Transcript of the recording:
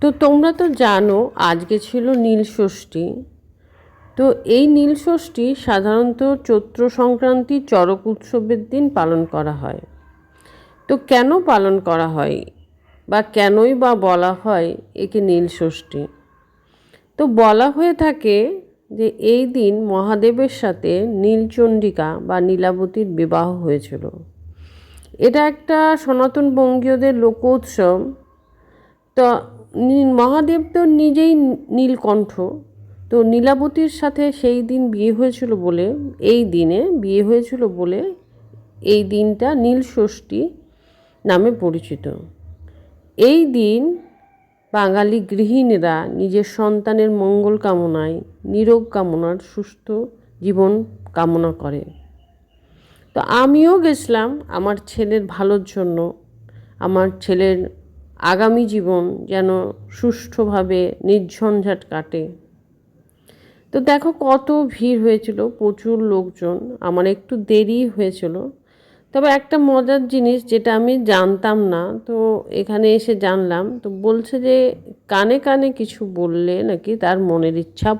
তো তোমরা তো জানো আজকে ছিল নীলষষ্ঠী। তো এই নীলষষ্ঠী সাধারণত চৈত্র সংক্রান্তি চড়ক উৎসবের দিন পালন করা হয়। তো কেন পালন করা হয় বা কেনই বা বলা হয় একে নীলষষ্ঠী? তো বলা হয়ে থাকে যে এই দিন মহাদেবের সাথে নীলচণ্ডিকা বা নীলাবতীর বিবাহ হয়েছিল। এটা একটা সনাতন বঙ্গীয়দের লোক উৎসব। তো মহাদেব তো নিজেই নীলকণ্ঠ, তো নীলাবতীর সাথে সেই দিন বিয়ে হয়েছিল বলে, এই দিনে বিয়ে হয়েছিল বলে এই দিনটা নীলষষ্ঠী নামে পরিচিত। এই দিন বাঙালি গৃহিণীরা নিজের সন্তানের মঙ্গল কামনায়, নিরোগ কামনার, সুস্থ জীবন কামনা করে। তো আমিও গেছিলাম আমার ছেলের ভালোর জন্য, আমার ছেলের আগামী জীবন যেন সুষ্ঠুভাবে নির্ঝঞ্ঝাট কাটে। তো দেখো কত ভিড় হয়েছিল, প্রচুর লোকজন। আমার একটু দেরি হয়েছিল, তবে একটা মজার জিনিস যেটা আমি জানতাম না, তো এখানে এসে জানলাম। তো বলছে যে কানে কানে কিছু বললে নাকি তার মনের ইচ্ছা